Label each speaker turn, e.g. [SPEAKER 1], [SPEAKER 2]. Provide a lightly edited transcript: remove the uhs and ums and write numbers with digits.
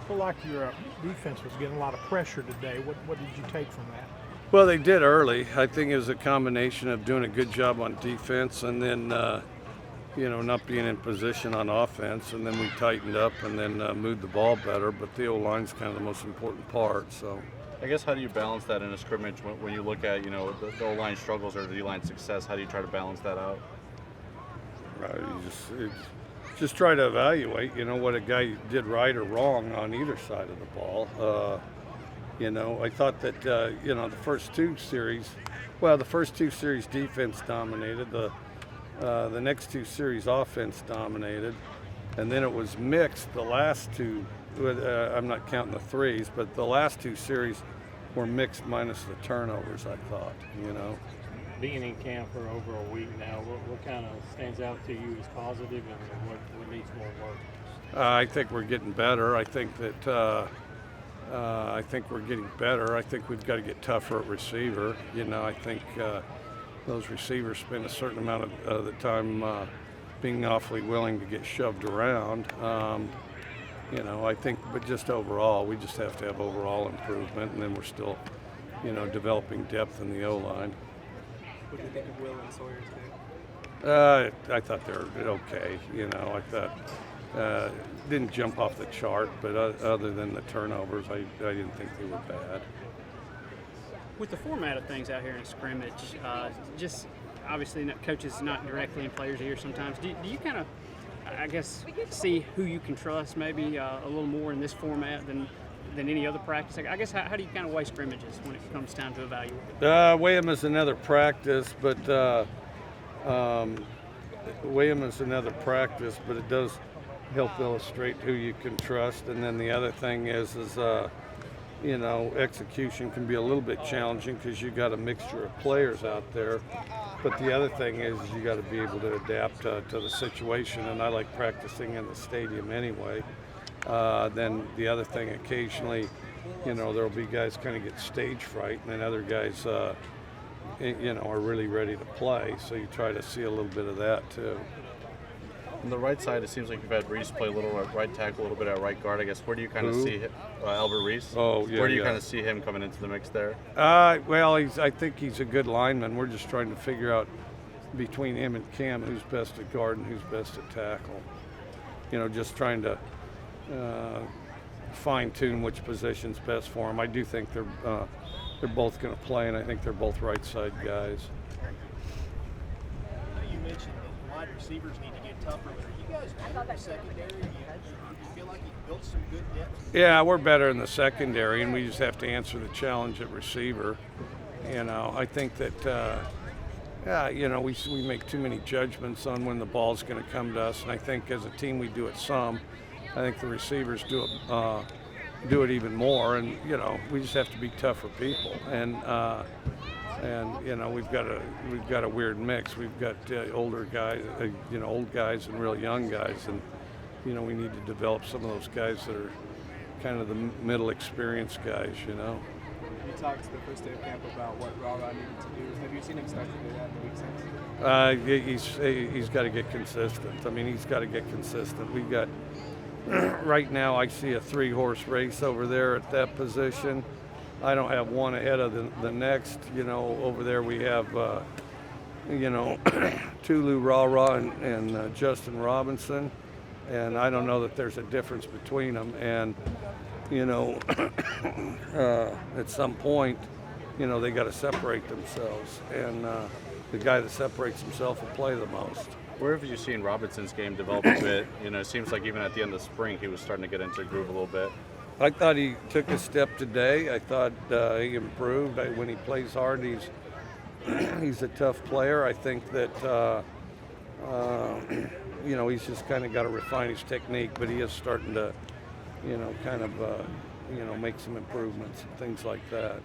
[SPEAKER 1] Feel like your defense was getting a lot of pressure today. What did you take from that?
[SPEAKER 2] Well, they did early. I think it was a combination of doing a good job on defense and then, not being in position on offense. And then we tightened up and then moved the ball better. But the O-line's kind of the most important part. So,
[SPEAKER 3] I guess how do you balance that in a scrimmage when you look at, the O-line struggles or the D-line success? How do you try to balance that out?
[SPEAKER 2] you just try to evaluate, what a guy did right or wrong on either side of the ball. I thought that, the first two series defense dominated. The next two series offense dominated. And then it was mixed the last two. I'm not counting the threes, but the last two series were mixed minus the turnovers, I thought,
[SPEAKER 4] Being in camp for over a week now, what kind of stands out to you as positive and what needs more work?
[SPEAKER 2] I think we're getting better. I think that we're getting better. I think we've got to get tougher at receiver. I think those receivers spend a certain amount of the time being awfully willing to get shoved around. I think, but just overall, we just have to have overall improvement, and then we're still, developing depth in the O-line.
[SPEAKER 5] What do you think of Will and Sawyer today?
[SPEAKER 2] I thought they were okay. I thought didn't jump off the chart, but other than the turnovers, I didn't think they were bad.
[SPEAKER 6] With the format of things out here in scrimmage, just obviously coaches not directly in players' ears sometimes. Do you kind of, I guess, see who you can trust maybe a little more in this format than any other practice? I guess how do you kind of weigh scrimmages when it comes time to evaluate?
[SPEAKER 2] Weigh them as another practice, but it does help illustrate who you can trust. And then the other thing is execution can be a little bit challenging because you got a mixture of players out there. But the other thing is you got to be able to adapt to the situation, and I like practicing in the stadium anyway. Then the other thing, occasionally, there'll be guys kind of get stage fright, and then other guys, are really ready to play. So you try to see a little bit of that too.
[SPEAKER 3] On the right side, it seems like you've had Reese play a little at right tackle, a little bit at right guard. I guess where do you kind of see him, Albert Reese?
[SPEAKER 2] Oh, yeah.
[SPEAKER 3] Where do you kind of see him coming into the mix there?
[SPEAKER 2] I think he's a good lineman. We're just trying to figure out between him and Cam who's best at guard and who's best at tackle. Just trying to fine-tune which position's best for him. I do think they're both going to play, and I think they're both right side guys.
[SPEAKER 5] You mentioned that wide receivers need to get tougher, but are you guys better in the secondary? You feel like you've built some good depth?
[SPEAKER 2] Yeah, we're better in the secondary, and we just have to answer the challenge at receiver. I think that we make too many judgments on when the ball's going to come to us, and I think as a team we do it some. I think the receivers do it even more, and we just have to be tougher people. And we've got a weird mix. We've got older guys, old guys, and real young guys, and we need to develop some of those guys that are kind of the middle experienced guys.
[SPEAKER 5] You talked the first day of camp about what Rara needed to do. Have you seen him start to do that in the week since?
[SPEAKER 2] He's got to get consistent. I mean, he's got to get consistent. We've got right now. I see a 3-horse race over there at that position. I don't have one ahead of the next. Over there we have, Tulu Rara and Justin Robinson, and I don't know that there's a difference between them. And at some point, they got to separate themselves, and the guy that separates himself will play the most.
[SPEAKER 3] Where have you seen Robinson's game develop a bit? It seems like even at the end of spring, he was starting to get into a groove a little bit.
[SPEAKER 2] I thought he took a step today. I thought he improved. When he plays hard, he's a tough player. I think that he's just kind of got to refine his technique, but he is starting to, make some improvements and things like that.